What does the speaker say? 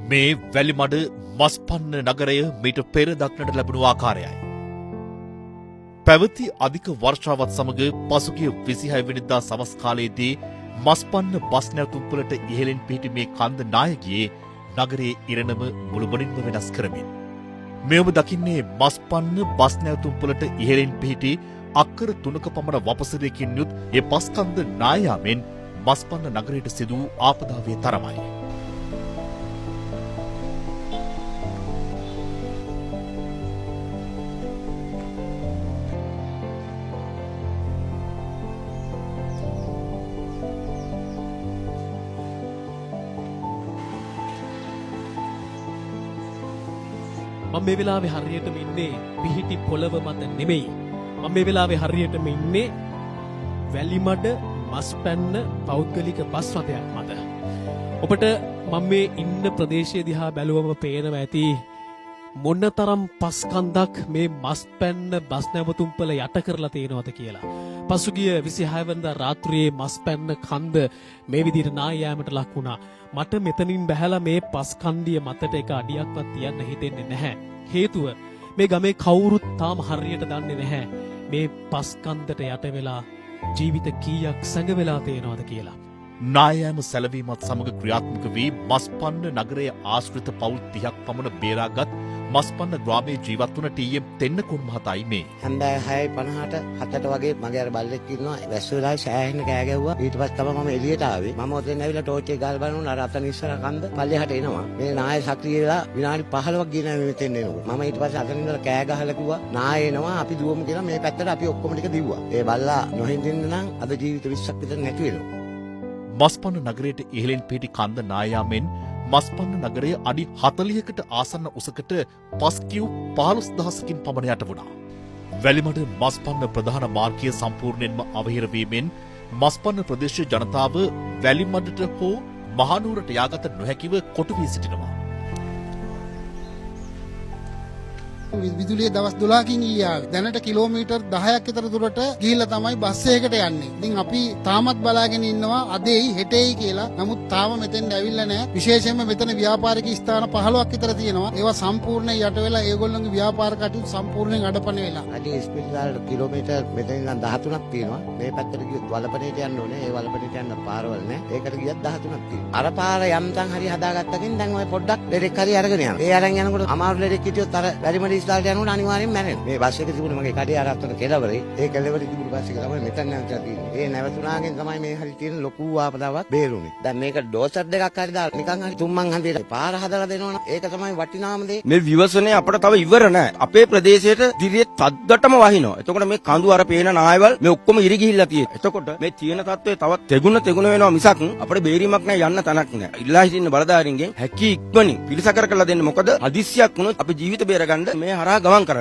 මේ වැලිමඩ මස්පන්න නගරය මීට පෙර දක්නට ලැබුණු ආකාරයයි. පැවති අධික වර්ෂාවත් සමග පසුගිය 26 වෙනිදා සවස් කාලයේදී මස්පන්න බස් නැවතුම්පලට ඉහළින් පිහිටි මේ කන්ද නායකයේ නගරයේ ඉරණම මුළුමනින්ම වෙනස් කරමින්. මේ ඔබ දකින්නේ මස්පන්න බස් නැවතුම්පලට ඉහළින් පිහිටි අක්කර 3ක පමණ වපසරයකින් යුත් ඒ පස්කන්ද නායාමෙන් මස්පන්න නගරයට සිදු වූ ආපදාවේ තරමයි. මම මේ වෙලාවේ හරියටම ඉන්නේ පිහිටි පොළව මත නෙමෙයි. මම මේ වෙලාවේ හරියටම ඉන්නේ වැලිමඩ මස්පැන්න පෞද්ගලික බස් රථයක් මත. ඔබට මම මේ ඉන්න ප්‍රදේශය දිහා බැලුවම පේනවා ඇති මොනතරම් පස්කන්දක් මේ මස්පැන්න බස් නැවතුම්පල යට කරලා තියෙනවද කියලා. පසුගිය 26 වෙනිදා රාත්‍රියේ මස්පැන්න කන්ද මේ විදිහට නාය යාමට ලක් වුණා. මට මෙතනින් බැහැලා මේ පස්කන්දිය මතට එක අඩියක්වත් තියන්න හිතෙන්නේ නැහැ. හේතුව මේ ගමේ කවුරුත් තාම හරියට දන්නේ නැහැ මේ පස්කන්දට යට වෙලා ජීවිත කීයක් සැඟවෙලා තියෙනවද කියලා. නායෑම සැලවීමත් සමග ක්‍රියාත්මක වී මස්පන්න නගරයේ ආශ්‍රිත පවුල් 30ක් පමණ බේරාගත් මස්පන්න ග්‍රාමයේ ජීවත් වුණ ටී.එම්. තෙන්නකෝන් මහතායි මේ. හන්දෑ 6:50ට 7ට වගේ මගේ අර බල්ලෙක් ඉන්නවා. වැස්ස වෙලාවේ සෑහෙන කෑ ගැහුවා. ඊට පස්සේ තමයි මම එළියට ආවේ. මම ඔතෙන් ඇවිල්ලා ටෝච් එක ගාලා බලනකොට අර අතන ඉස්සර කන්ද පල්ලෙහාට එනවා. මේ නාය සක්‍රිය වෙලා විනාඩි 15ක් ගියේ නැහැ මෙතෙන් එනකොට. මම ඊට පස්සේ අතන ඉඳලා කෑ ගහලා කිව්වා නාය එනවා අපි දුවමු කියලා මේ පැත්තට අපි ඔක්කොම ටික දිව්වා. ඒ බල්ලා නොහින්දින්න නම් අද ජීවිත 20ක් විතර නැති වෙනවා. මස්පන්න නගරයට ඉහළින් පිහිටි කන්ද නායාමෙන් මස්පන්න නගරය අඩි 40කට ආසන්න උසකට පස් කියු 15000කින් පමණ යට වුණා. වැලිමඩ මස්පන්න ප්‍රධාන මාර්ගය සම්පූර්ණයෙන්ම අවහිර වීමෙන් මස්පන්න ප්‍රදේශීය ජනතාව වැලිමඩට හෝ මහනුවරට යාගත නොහැකිව කොටු වී සිටිනවා. විදුලිය දවස් 12කින් ඊයාවේ දැනට කිලෝමීටර් 10ක් විතර දුරට ගිහිල්ලා තමයි බස් එකකට යන්නේ. ඉතින් අපි තාමත් බලාගෙන ඉන්නවා අදෙයි හෙටෙයි කියලා. නමුත් තාම මෙතෙන් ඇවිල්ලා නැහැ. විශේෂයෙන්ම මෙතන ව්‍යාපාරික ස්ථාන 15ක් විතර තියෙනවා. ඒවා සම්පූර්ණයෙන් යට වෙලා ඒගොල්ලෝගේ ව්‍යාපාර කටයුතු සම්පූර්ණයෙන් අඩපණ වෙලා. අඩි ස්පීඩ් කිලෝමීටර් මෙතන ඉඳන් 13ක් තියෙනවා. මේ පැත්තට ගියොත් වලපනේට යන්න ඕනේ. ඒ වලපනේට යන්න පාරවල් නැහැ. ඒකට ගියත් 13ක් තියෙනවා. අර පාර යම්තම් හරි හදාගත්තකින් දැන් ඔය පොඩ්ඩක් ලෙඩෙක් හරි අරගෙන යනවා. ඒ අරන් යනකොට අමාරු ලෙඩෙක් හිටියොත් අර වැලිමඩ ඉස්ලාලට යනකොට අනිවාර්යෙන් මැරෙනවා. මේ බස් එක තිබුණේ මගේ කඩේ අර අතන කෙළවරේ. ඒ කෙළවරේ තිබුණු බස් එක තමයි මෙතන නැවතලා තියෙන්නේ. ඒ නැවතුණාගෙන් තමයි මේ හරි තියෙන ලොකු ආපදාවක් බේරුනේ. දැන් මේක ඩෝසර් දෙකක් හරි දාලා නිකන් හරි තුම්මන් හන්දියට පාර හදලා දෙනවනම් ඒක තමයි වටිනාම දේ. මේ විවසනේ අපිට තව ඉවර නැහැ. අපේ ප්‍රදේශයට දිරියේ තද්දටම වහිනවා. එතකොට මේ කඳු අර පේන නායවල් මේ ඔක්කොම ඉරි ගිහිල්ලා තියෙන්නේ. එතකොට මේ තියෙන තත්ත්වය තවත් තෙගුණ වෙනවා මිසක් අපිට බේරීමක් නැහැ යන්න තැනක් නැහැ. ඉල්ලා හිටින්න බලධාරීන්ගෙන් හැකි ඉක්මනින් පිළිසකර කරලා දෙන්න. මොකද හදිස්සියක් වුණොත් අපි ජීවිත බේරගන්න මේ හරහා ගමන් කරන්න.